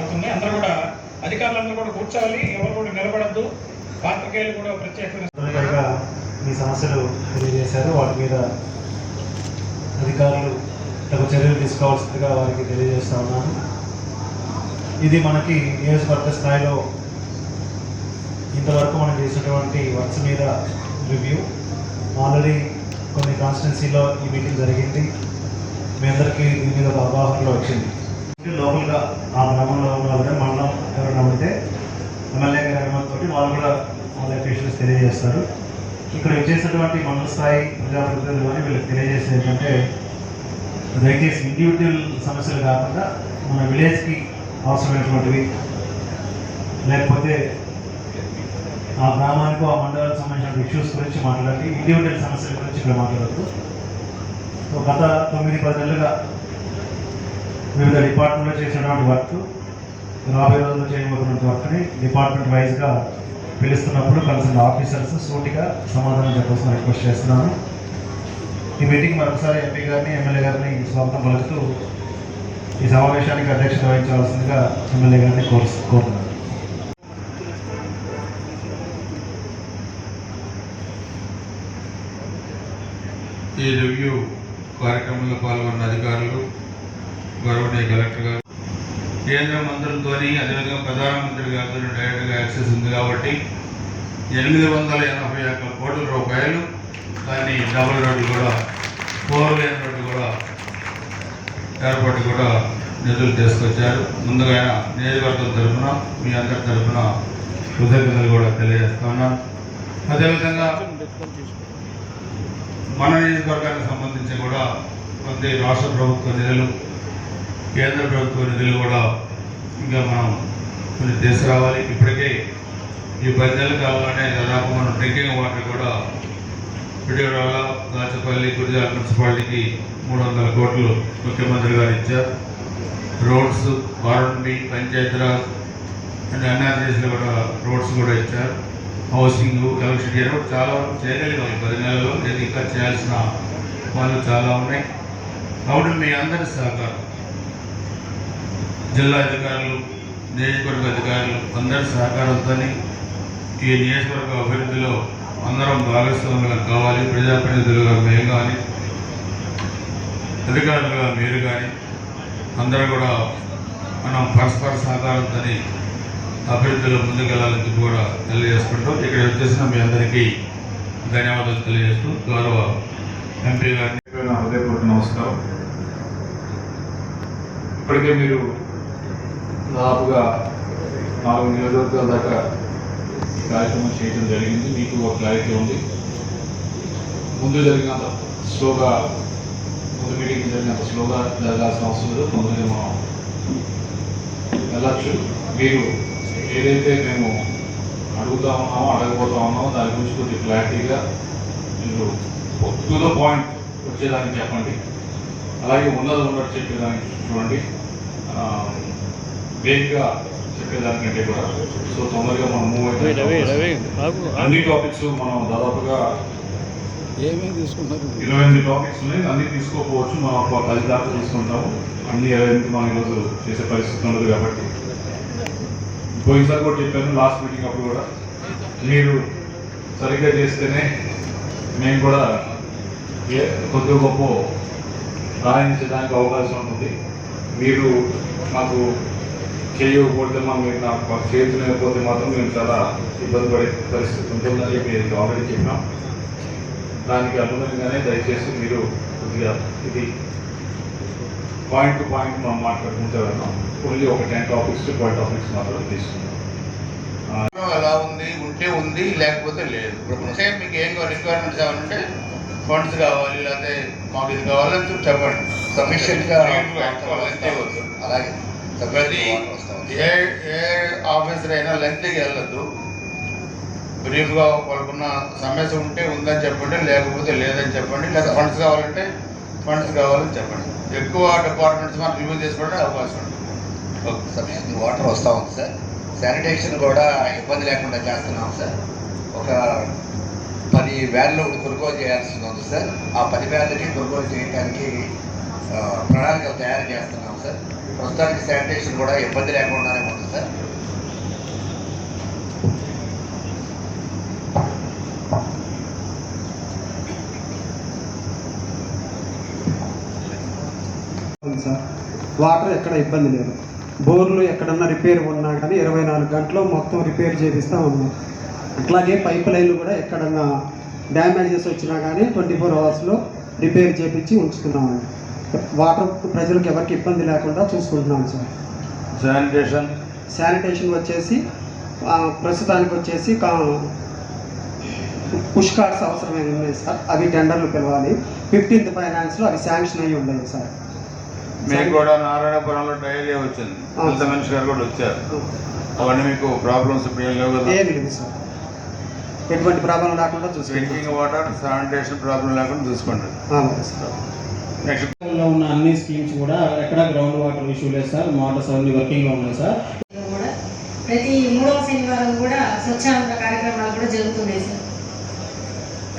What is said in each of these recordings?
అవుతుంది. అందరూ కూడా అధికారులందరూ కూడా కూర్చోవాలి, ఎవరు కూడా నిలబడద్దు. పాత్రికేయులు కూడా ప్రత్యేకంగా మీ సమస్యలు తెలియజేశారు. వాటి మీద అధికారులు తగు చర్యలు తీసుకోవాల్సిందిగా వారికి తెలియజేస్తా ఉన్నాను. ఇది మనకి నియోజకవర్గ స్థాయిలో ఇంతవరకు మనం చేసినటువంటి వర్క్స్ మీద రివ్యూ. ఆల్రెడీ కొన్ని కాన్స్టిట్యున్సీలో ఈ మీటింగ్ జరిగింది. మీ అందరికీ దీని మీద ఒక అవగాహనలో వచ్చింది. లోకల్గా ఆ గ్రామంలో ఉన్న వాళ్ళని మండలం ఎవరైనా ఉంటే ఎమ్మెల్యే గారి అనుమతితో వాళ్ళు కూడా వాళ్ళ ఇష్యూస్ తెలియజేస్తారు. ఇక్కడ వచ్చేసినటువంటి మండల స్థాయి ప్రజాప్రతినిధులు కానీ వీళ్ళకి తెలియజేసేది ఏంటంటే, దయచేసి ఇండివిజువల్ సమస్యలు కాకుండా మన విలేజ్కి అవసరమైనటువంటివి, లేకపోతే ఆ గ్రామానికి ఆ మండలానికి సంబంధించిన ఇష్యూస్ గురించి మాట్లాడి ఇండివిజువల్ సమస్యల గురించి ఇక్కడ మాట్లాడద్దు. సో గత 9-10 నెలలుగా వివిధ డిపార్ట్మెంట్లో చేసినటువంటి వర్క్, రాబోయే రోజుల్లో చేయబోతున్న వర్క్ని డిపార్ట్మెంట్ వైజ్గా పిలుస్తున్నప్పుడు కలిసిన ఆఫీసర్స్ సూటిగా సమాధానం చెప్పాల్సిన రిక్వెస్ట్ చేస్తున్నాను. ఈ మీటింగ్ మరొకసారి ఎంపీ గారిని ఎమ్మెల్యే గారిని స్వాగతం పలుకుతూ ఈ సమావేశానికి అధ్యక్షత వహించవలసిందిగా ఎమ్మెల్యే గారిని కోరుతున్నాను. ఈ రివ్యూ కార్యక్రమంలో పాల్గొన్న అధికారులు, గౌరవనీయ కలెక్టర్ గారు, కేంద్ర మంత్రులతో అదేవిధంగా ప్రధానమంత్రి గారితో డైరెక్ట్గా యాక్సెస్ ఉంది కాబట్టి 881 కోట్ల రూపాయలు దాన్ని డబుల్ రోడ్డు కూడా 4 లేన్ రోడ్డు కూడా ఏర్పాటు కూడా నిధులు తీసుకొచ్చారు. ముందుగా నియోజకవర్గం తరఫున మీ అందరి తరఫున కృతజ్ఞతలు కూడా తెలియజేస్తున్నాను. అదేవిధంగా మన నియోజకవర్గానికి సంబంధించి కూడా కొంత రాష్ట్ర ప్రభుత్వ నిధులు, కేంద్ర ప్రభుత్వ నిధులు కూడా ఇంకా మనం కొన్ని తీసుకురావాలి. ఇప్పటికే ఈ 10 నెలల కాలంలోనే దాదాపు మనం డ్రింకింగ్ వాటర్ కూడా పిడిగొడవల, దాచపల్లి, గురిజాల మున్సిపాలిటీకి 300 కోట్లు ముఖ్యమంత్రి గారు ఇచ్చారు. రోడ్స్, ఆర్ఎండ్బి, పంచాయతీరాజ్ అండ్ ఎన్ఆర్జీఎస్లో కూడా రోడ్స్ కూడా ఇచ్చారు. హౌసింగ్, ఎలక్ట్రిసిటీ చాలా చేయగలిగాం ఈ 10 నెలల్లో. ఇది ఇంకా చేయాల్సిన పనులు చాలా ఉన్నాయి. కాబట్టి మీ అందరి సహకారం, జిల్లా అధికారులు, నియోజకవర్గ అధికారులు అందరి సహకారంతో ఈ నియోజకవర్గ అభివృద్ధిలో అందరం భాగస్వాములుగా కావాలి. ప్రజాప్రతినిధులుగా మేము కానీ, అధికారులుగా మీరు కానీ అందరూ కూడా మనం పరస్పర సహకారంతో అభివృద్ధిలో ముందుకెళ్లాలని కూడా తెలియజేసుకుంటూ ఇక్కడ వచ్చేసిన మీ అందరికీ ధన్యవాదాలు తెలియజేస్తూ గౌరవ ఎంపీ గారిని హృదయపూర్వక నమస్కారం. ఇప్పటికే మీరు దాదాపుగా 4 నియోజకవర్గాల దాకా ఈ కార్యక్రమం చేయడం జరిగింది. మీకు ఒక క్లారిటీ ఉంది. ముందు జరిగినంత స్లోగా, ముందు మీటింగ్ జరిగినంత స్లోగా జరగాల్సిన అవసరం లేదు. తొందరగా మనం వెళ్ళచ్చు. మీరు ఏదైతే మేము అడుగుతా ఉన్నామో, అడగబోతా ఉన్నామో దాని గురించి కొద్దిగా క్లారిటీగా మీరు టు ద పాయింట్ వచ్చేదానికి చెప్పండి. అలాగే ఉన్నట్టు చెప్పేదానికి చూడండి, వేగ్గా చెప్పేదానికంటే కూడా. సో తొందరగా మనం మూవ్ అయితే అన్ని టాపిక్స్ మనం దాదాపుగా 28 టాపిక్స్ ఉన్నాయి. అన్నీ తీసుకోకపోవచ్చు, మనం ఒక 10 దాకా తీసుకుంటాము. అన్ని 28 మనం ఈరోజు చేసే పరిస్థితి ఉండదు కాబట్టి పోయినసారి కూడా చెప్పాను లాస్ట్ మీటింగ్ అప్పుడు కూడా, మీరు సరిగ్గా చేస్తేనే మేము కూడా కొద్దిగా గొప్ప రాయించడానికి అవకాశం ఉంటుంది. మీరు మాకు చేయకపోతే మీరు నాకు చేయలేకపోతే మాత్రం మేము చాలా ఇబ్బంది పడే పరిస్థితి ఉంటుందని చెప్పి ఆల్రెడీ చెప్పినాం. దానికి అనుగుణంగానే దయచేసి మీరు కొద్దిగా ఇది పాయింట్ టు పాయింట్ మనం మాట్లాడుకుంటే వెళ్దాం. ఓన్లీ ఒక 10 టాపిక్స్ టు 12 టాపిక్స్ మాత్రం తీసుకుందాం. ఎలా ఉంది, ఉంటే ఉంది, లేకపోతే లేదు. ఇప్పుడు సేమ్ మీకు ఏం రిక్వైర్మెంట్స్ ఏమంటే ఫండ్స్ కావాలి, లేకపోతే మాకు ఇది కావాలని చెప్పండి. సఫిషియెంట్గా అలాగే ప్రతి ఏ ఆఫీసర్ అయినా లెంత్గా వెళ్ళద్దు. బ్రీఫ్గా వాళ్ళకున్న సమస్య ఉంటే ఉందని చెప్పండి, లేకపోతే లేదని చెప్పండి. లేదా ఫండ్స్ కావాలంటే ఫండ్స్ కావాలని చెప్పండి. ఎక్కువ డిపార్ట్మెంట్స్ మనం రివ్యూ చేసుకోవడానికి అవకాశం ఉంది. సఫిషియెంట్ వాటర్ వస్తూ ఉంది సార్. శానిటేషన్ కూడా ఇబ్బంది లేకుండా చేస్తున్నాం సార్. ఒక 10 వ్యాన్లు కొనుగోలు చేయాల్సి ఉంది సార్. ఆ 10 వ్యాన్లకి కొనుగోలు చేయడానికి ప్రణాళికలు తయారు చేస్తున్నాం సార్. ప్రస్తుతానికి శానిటేషన్ కూడా ఇబ్బంది లేకుండానే ఉంది సార్. సార్ వాటర్ ఎక్కడ ఇబ్బంది లేదు. బోర్లు ఎక్కడన్నా రిపేర్ ఉన్నా కానీ 24 గంటలు మొత్తం రిపేర్ చేపిస్తూ ఉన్నాం. అట్లాగే పైప్ లైన్లు కూడా ఎక్కడన్నా డ్యామేజెస్ వచ్చినా కానీ 24 అవర్స్లో రిపేర్ చేపించి ఉంచుతున్నామండి. వాటర్ ప్రజలకు ఎవరికి ఇబ్బంది లేకుండా చూసుకుంటున్నాం సార్. శానిటేషన్ వచ్చేసి ప్రస్తుతానికి వచ్చేసి పుష్ కార్డ్స్ అవసరమై ఉన్నాయి సార్. అవి టెండర్లు పిలవాలి. 15th ఫైనాన్స్లో అవి శాంక్షన్ అయ్యి ఉన్నాయి సార్. మీకు కూడా నారాయణపురంలో డైరియా వచ్చింది, పెద్ద మనిషి గారు కూడా వచ్చారు. అవన్నీ మీకు ప్రాబ్లమ్స్ ఇప్పుడు ఏం లేవు కదా? ఏమి లేదు సార్, ఎటువంటి ప్రాబ్లం లేకుండా డ్రింకింగ్ వాటర్ శానిటేషన్ ప్రాబ్లం లేకుండా చూసుకోండి. నెక్స్ట్ లో ఉన్న అన్ని స్కీమ్స్ కూడా ఎక్కడ గ్రౌండ్ వాటర్ ఇష్యూ లేదు సార్. మోటార్స్ అన్ని వర్కింగ్ లో ఉన్నాయి సార్. ప్రతి 3వ శనివారం కూడా స్వచ్ఛాంధ్ర కార్యక్రమాలు కూడా జరుగుతున్నాయి సార్.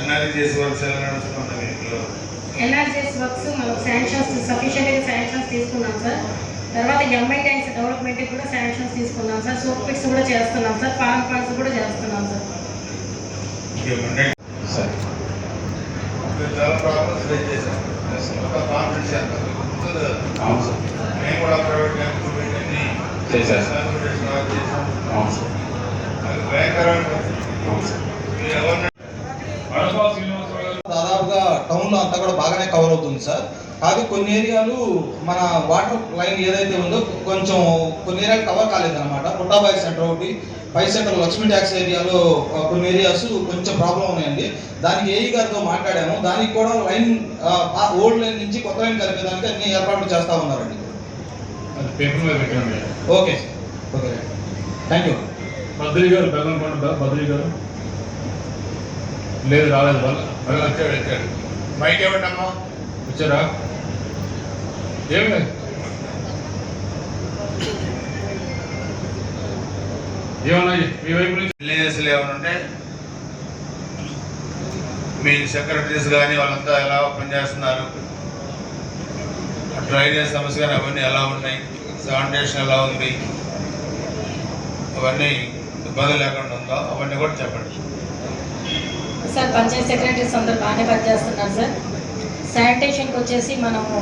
ఎన్ఆర్జీఎస్ వర్క్స్ ఎలా నడుస్తున్నాయి? ఎన్ఆర్జీఎస్ వర్క్స్ మనం సఫిషియెంట్గా శాంక్షన్స్ తీసుకున్నాం సార్. తర్వాత ఎంఐ ట్యాంక్స్ డెవలప్మెంట్ కూడా శాంక్షన్స్ తీసుకున్నాం సార్. సోప్ పిట్స్ కూడా చేస్తున్నాం సార్. ఫార్మ్ ఫండ్స్ కూడా చేస్తున్నాం సార్. చాలా ప్రాబ్లమ్స్ ఫేస్ చేశాం. ఒక కాన్ఫిడెన్స్ మేము కూడా ప్రైవేట్ బ్యాంకులు పెట్టి దాదాపుగా టౌన్లో అంతా కూడా బాగానే కవర్ అవుతుంది సార్. కాదు కొన్ని ఏరియాలు మన వాటర్ లైన్ ఏదైతే ఉందో కొంచెం కొన్ని ఏరియాలు కవర్ కాలేదన్నమాట. పుట్టాబాయి సెంటర్ ఒకటి, పై సెంటర్ లక్ష్మీ ట్యాక్స్ ఏరియాలో కొన్ని ఏరియాస్ కొంచెం ప్రాబ్లం ఉన్నాయండి. దానికి ఏఈ గారితో మాట్లాడాము. దానికి కూడా లైన్ ఓల్డ్ లైన్ నుంచి కొత్త లైన్ కలిపేదానికి అన్ని ఏర్పాట్లు చేస్తూ ఉన్నారండి. Okay sir, okay, thank you. Badri గారు బెల్లంకొండ బద్రీ గారు లేదు, రాలేదు. వాళ్ళు వచ్చాడు. మైక్ ఇవ్వండి అమ్మా. వచ్చారా? ఏమి లేదు, ఏమన్నా మీ వైపు నుంచి విలేజెస్లో ఏమైనా ఉంటే మీ సెక్రటరీస్ కానీ వాళ్ళంతా ఎలా పనిచేస్తున్నారు, డ్రైనేజ్ సమస్య కానీ అవన్నీ ఎలా ఉన్నాయి, శానిటేషన్ ఎలా ఉంది, అవన్నీ ఇబ్బంది లేకుండా ఉందో అవన్నీ కూడా చెప్పండి సార్. పంచాయత్ సెక్రటరీస్ అందరూ బాగానే పనిచేస్తున్నారు సార్. శానిటేషన్కి వచ్చేసి మనము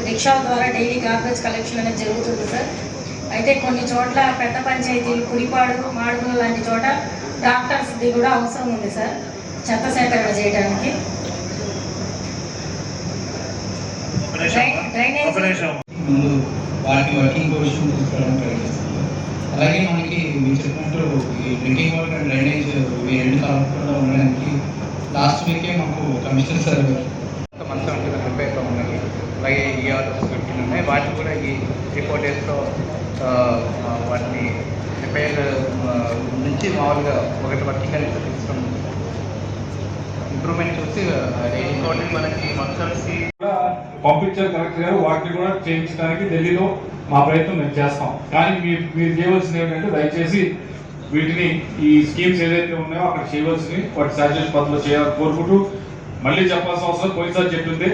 రిక్షా ద్వారా డైలీ గార్బేజ్ కలెక్షన్ అనేది జరుగుతుంది సార్. అయితే కొన్ని చోట్ల పెద్ద పంచాయతీలు కుడిపాడు, మాడుగుల లాంటి చోట డాక్టర్స్ది కూడా అవసరం ఉంది సార్ చెత్త సేకరణ చేయడానికి. డ్రైనేజ్ ముందు వాటి వర్కింగ్ పొజిషన్ తీసుకోవడం ప్రయత్నిస్తుంది. అలాగే మనకి మీరు చెప్పినట్టు ఈ డ్రింకింగ్ వాటర్ అండ్ డ్రైనేజ్ ఇవి రెండు కాకుండా ఉండడానికి లాస్ట్ వీకే మాకు కమిషనర్ సార్ మంచం రిపేర్లో ఉన్నాయి. అలాగే ఈఆర్ఎస్ 15 ఉన్నాయి. వాటిని కూడా ఈ 3-4 డేస్లో వాటిని రిపేర్ నుంచి మామూలుగా ఒకటి వర్కింగ్ అనేది తీసుకున్నాం. ఇంప్రూవ్మెంట్ చూసి ఇంకోటి మనకి మక్సల్సి పంపించారు కలెక్టర్ గారు. వాటిని కూడా చేయించడానికి ఢిల్లీలో మా ప్రయత్నం మేము చేస్తాం. కానీ మీరు చేయవలసింది ఏంటంటే దయచేసి వీటిని ఈ స్కీమ్స్ ఏదైతే ఉన్నాయో అక్కడ చేయవలసినవి వాటి శానిటేషన్ పద్ధతిలో చేయాలని కోరుకుంటూ మళ్ళీ చెప్పాల్సిన అవసరం పోయినసారి చెప్పింది.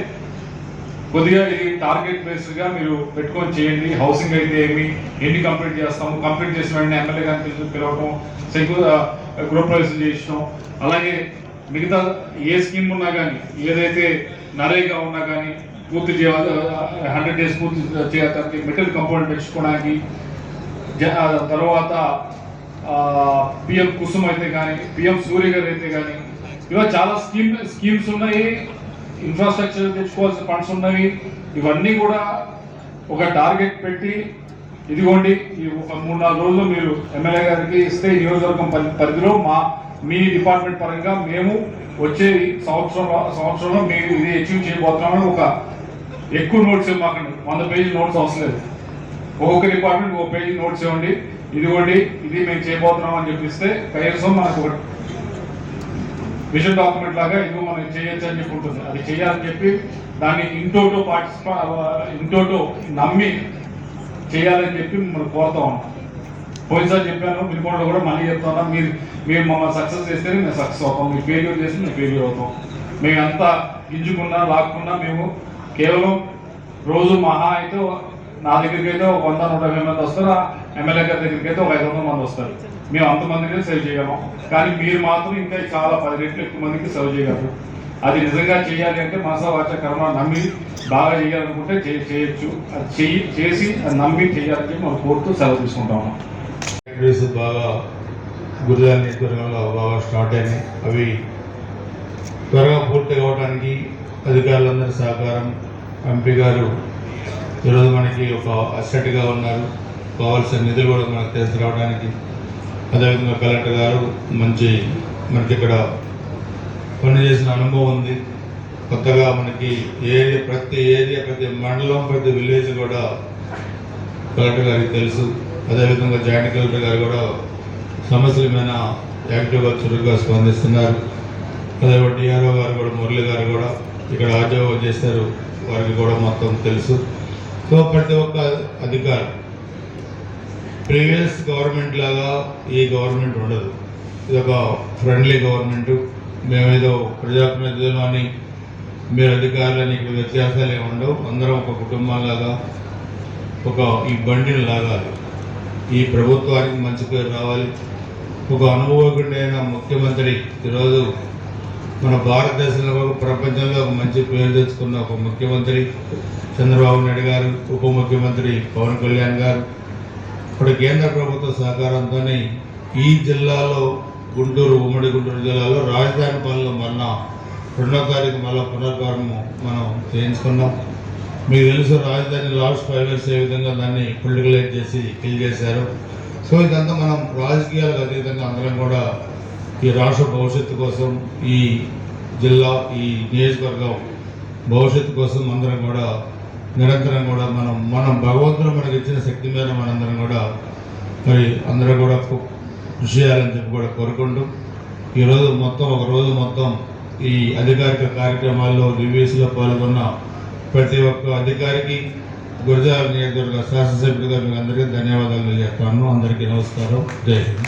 కొద్దిగా ఇది టార్గెట్ బేస్డ్గా మీరు పెట్టుకొని చేయండి. హౌసింగ్ అయితే ఏమి ఎన్ని కంప్లీట్ చేస్తాము, కంప్లీట్ చేసిన వెంటనే ఎమ్మెల్యే గారిని పిలవటం, గృహప్రవేశం చేయించడం, అలాగే మిగతా ఏ స్కీమ్ ఉన్నా కానీ ఏదైతే నరేగా ఉన్నా కానీ పూర్తి చేయాలి. 100 days పూర్తి చేయడానికి మెటీరియల్ కంపౌండ్ పెంచుకోవడానికి, తర్వాత పిఎం కుసుమ్ అయితే కానీ పిఎం సూర్య గారు అయితే కానీ ఇవా చాలా స్కీమ్స్ ఉన్నాయి. ఇన్ఫ్రాస్ట్రక్చర్ తెచ్చుకోవాల్సిన ఫండ్స్ ఉన్నవి. ఇవన్నీ కూడా ఒక టార్గెట్ పెట్టి ఇదిగోండి ఈ ఒక 3-4 రోజులు మీరు ఎమ్మెల్యే గారికి ఇస్తే నియోజకవర్గం పరిధిలో మీ డిపార్ట్మెంట్ పరంగా మేము వచ్చే సంవత్సరంలో మీరు ఇది అచీవ్ చేయబోతున్నామని ఒక ఎక్కువ నోట్స్ ఇవ్వకండి. 100 పేజీ నోట్స్ అవసరం లేదు. ఒక్కొక్క డిపార్ట్మెంట్ 1 పేజీ నోట్స్ ఇవ్వండి. ఇదిగోండి ఇది మేము చేయబోతున్నాం అని చెప్పిస్తే కనీసం మనకు ఒక విజన్ డాక్యుమెంట్ లాగా ఇదిగో మనం చేయొచ్చు అని చెప్పి ఉంటుంది. అది చేయాలని చెప్పి దాన్ని ఇంటోటో నమ్మి చేయాలని చెప్పి మనం కోరుతా ఉన్నాం. పోయినసారి చెప్పాను, వినుకోవడంలో కూడా మళ్ళీ చెప్తా మీరు మమ్మల్ని సక్సెస్ చేస్తేనే మేము సక్సెస్ అవుతాం. మీరు ఫెయిల్యూర్ చేస్తే మేము ఫెయిల్యూర్ అవుతాం. మేము ఎంత గింజుకున్నా లాక్కున్నా మేము కేవలం రోజు మహా అయితే నా దగ్గరికి అయితే ఒక 100-150 మంది వస్తారు, ఎమ్మెల్యే గారి దగ్గరికి అయితే ఒక 500 మంది వస్తారు. మేము అంతమందిని సేవ్ చేయగలం. కానీ మీరు మాత్రం ఇంకా చాలా 10 రెట్లు ఎక్కువ మందికి సేవ్ చేయగలరు. అది నిజంగా చేయాలి అంటే మనసా వాచ కర్మ నమ్మి బాగా చేయాలనుకుంటే చేయొచ్చు. అది చేసి అది నమ్మి చేయాలని చెప్పి మనం కోరుతూ సెలవు తీసుకుంటాము. బాగా గురుజాల నియోజకవర్గంలో బాగా స్టార్ట్ అయినాయి. అవి త్వరగా పూర్తి కావడానికి అధికారులందరి సహకారం, ఎంపీ గారు ఈరోజు మనకి ఒక అసెట్గా ఉన్నారు. కావాల్సిన నిధులు కూడా మనకు తీసుకురావడానికి, అదేవిధంగా కలెక్టర్ గారు మనకి ఇక్కడ పనిచేసిన అనుభవం ఉంది. కొత్తగా మనకి ప్రతి ఏరియా, ప్రతి మండలం, ప్రతి విలేజ్ కూడా కలెక్టర్ గారికి తెలుసు. అదేవిధంగా జాయింట్ కలెక్టర్ గారు కూడా సమస్యల మీద యాక్టివ్గా చురుగ్గా స్పందిస్తున్నారు. అదేవిధంగా డిఆర్ఓ గారు కూడా, మురళి గారు కూడా ఇక్కడ ఆర్జీఓ చేస్తారు, వారికి కూడా మొత్తం తెలుసు. సో ప్రతి ఒక్క అధికారి ప్రీవియస్ గవర్నమెంట్ లాగా ఈ గవర్నమెంట్ ఉండదు. ఇది ఒక ఫ్రెండ్లీ గవర్నమెంట్. మేమేదో ప్రజాప్రతినిధులు అని, మీరు అధికారులని ఇక్కడ వ్యత్యాసాలు ఏమి ఉండవు. అందరం ఒక కుటుంబంలాగా ఈ బండిని లాగాలి. ఈ ప్రభుత్వానికి మంచి పేరు రావాలి. ఒక అనుభవజ్ఞుడైన ముఖ్యమంత్రి ఈరోజు మన భారతదేశంలో, ప్రపంచంలో ఒక మంచి పేరు తెచ్చుకున్న ఒక ముఖ్యమంత్రి చంద్రబాబు నాయుడు గారు, ఉప ముఖ్యమంత్రి పవన్ కళ్యాణ్ గారు, ఇప్పుడు కేంద్ర ప్రభుత్వ సహకారంతో ఈ జిల్లాలో, ఉమ్మడి గుంటూరు జిల్లాలో రాజధాని పనులు మొన్న 2వ తారీఖు మళ్ళీ పునర్ప్రారంభం మనం చేయించుకున్నాం. మీకు తెలుసు, రాజధాని లాస్ట్ 5 years ఏ విధంగా దాన్ని పొలిటికలైజ్ చేసి కిల్ చేశారు. సో ఇదంతా మనం రాజకీయాలకు అతీతంగా అందరం కూడా ఈ రాష్ట్ర భవిష్యత్తు కోసం, ఈ జిల్లా, ఈ నియోజకవర్గం భవిష్యత్తు కోసం అందరం కూడా నిరంతరం కూడా మనం భగవంతుడు మనకి ఇచ్చిన శక్తి మీద మనందరం కూడా అందరం కూడా కృషి చేయాలని చెప్పి కూడా కోరుకుంటూ, ఈరోజు ఒక రోజు మొత్తం ఈ అధికారిక కార్యక్రమాల్లో, రివ్యూస్లో పాల్గొన్న ప్రతి ఒక్క అధికారికి, గురజాల నియోజకవర్గ శాసనసభ్యులుగా మీకు అందరికీ ధన్యవాదాలు తెలియజేస్తాను. అందరికీ నమస్కారం. జై హింద్.